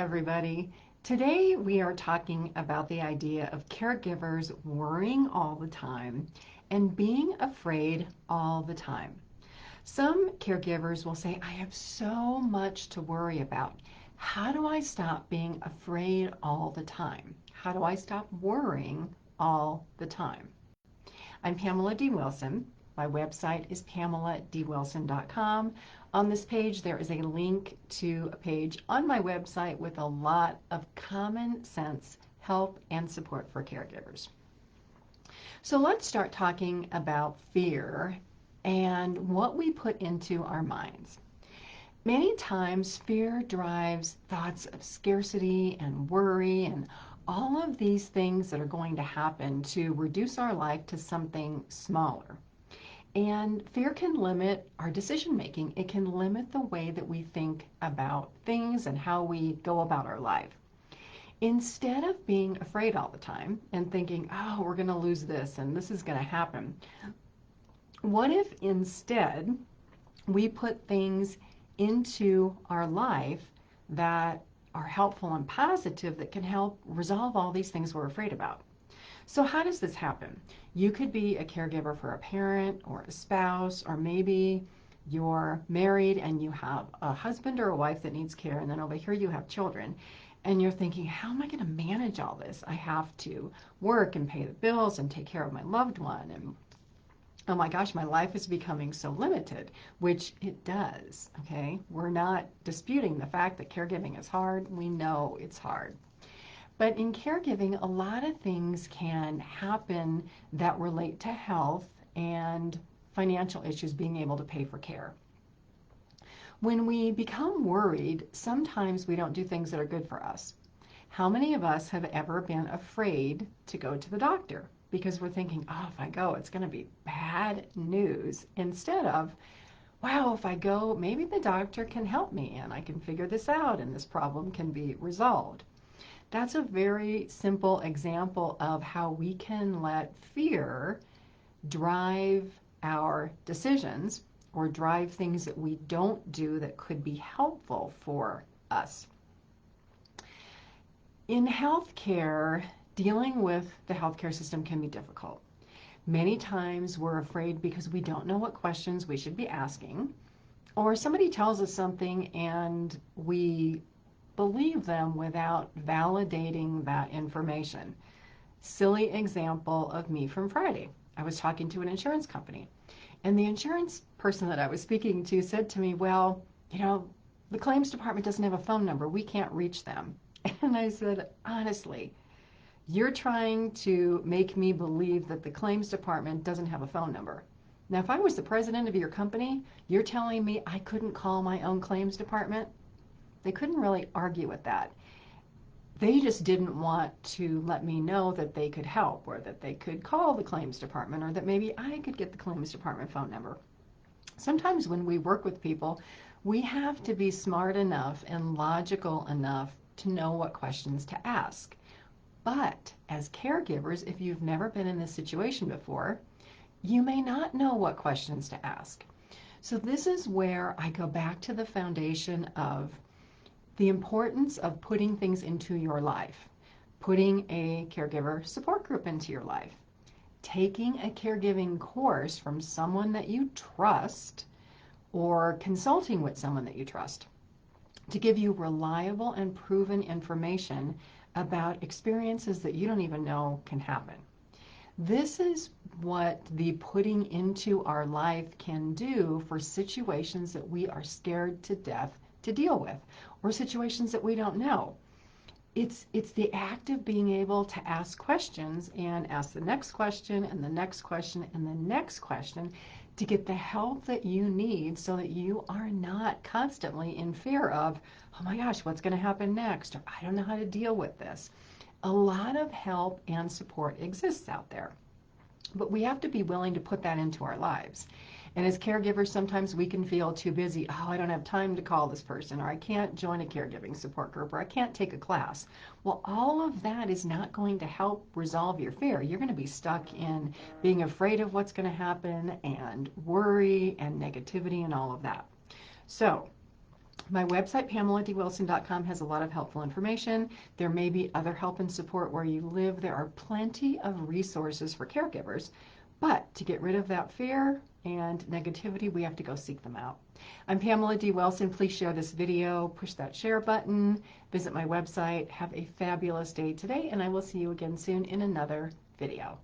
everybody. Today we are talking about the idea of caregivers worrying all the time and being afraid all the time. Some caregivers will say, I have so much to worry about. How do I stop being afraid all the time? How do I stop worrying all the time? I'm Pamela D Wilson. My website is pameladwilson.com. On this page, there is a link to a page on my website with a lot of common sense help and support for caregivers. So let's start talking about fear and what we put into our minds. Many times, fear drives thoughts of scarcity and worry and all of these things that are going to happen to reduce our life to something smaller. And fear can limit our decision making. It can limit the way that we think about things and how we go about our life. Instead of being afraid all the time and thinking, oh, we're going to lose this and this is going to happen, what if instead we put things into our life that are helpful and positive that can help resolve all these things we're afraid about? So how does this happen? You could be a caregiver for a parent or a spouse, or maybe you're married and you have a husband or a wife that needs care, and then over here you have children. And you're thinking, how am I going to manage all this? I have to work and pay the bills and take care of my loved one. And oh my gosh, my life is becoming so limited, which it does, okay? We're not disputing the fact that caregiving is hard. We know it's hard. But in caregiving, a lot of things can happen that relate to health and financial issues, being able to pay for care. When we become worried, sometimes we don't do things that are good for us. How many of us have ever been afraid to go to the doctor because we're thinking, oh, if I go, it's going to be bad news, instead of, wow, if I go, maybe the doctor can help me and I can figure this out and this problem can be resolved. That's a very simple example of how we can let fear drive our decisions or drive things that we don't do that could be helpful for us. In healthcare, dealing with the healthcare system can be difficult. Many times we're afraid because we don't know what questions we should be asking, or somebody tells us something and we believe them without validating that information. Silly example of me from Friday. I was talking to an insurance company, and the insurance person that I was speaking to said to me, well, the claims department doesn't have a phone number. We can't reach them. And I said, honestly, you're trying to make me believe that the claims department doesn't have a phone number. Now, if I was the president of your company, you're telling me I couldn't call my own claims department? They couldn't really argue with that. They just didn't want to let me know that they could help, or that they could call the claims department, or that maybe I could get the claims department phone number. Sometimes when we work with people, we have to be smart enough and logical enough to know what questions to ask. But as caregivers, if you've never been in this situation before, you may not know what questions to ask. So this is where I go back to the foundation of the importance of putting things into your life, putting a caregiver support group into your life, taking a caregiving course from someone that you trust, or consulting with someone that you trust to give you reliable and proven information about experiences that you don't even know can happen. This is what the putting into our life can do for situations that we are scared to death to deal with, or situations that we don't know. It's the act of being able to ask questions and ask the next question and the next question and the next question to get the help that you need, so that you are not constantly in fear of, oh my gosh, what's going to happen next? Or I don't know how to deal with this. A lot of help and support exists out there, but we have to be willing to put that into our lives. And as caregivers, sometimes we can feel too busy. Oh, I don't have time to call this person, or I can't join a caregiving support group, or I can't take a class. Well, all of that is not going to help resolve your fear. You're going to be stuck in being afraid of what's going to happen, and worry and negativity and all of that. So My website, PamelaDWilson.com, has a lot of helpful information. There may be other help and support where you live. There are plenty of resources for caregivers. But to get rid of that fear and negativity, we have to go seek them out. I'm Pamela D Wilson. Please share this video, push that share button, visit my website. Have a fabulous day today, and I will see you again soon in another video.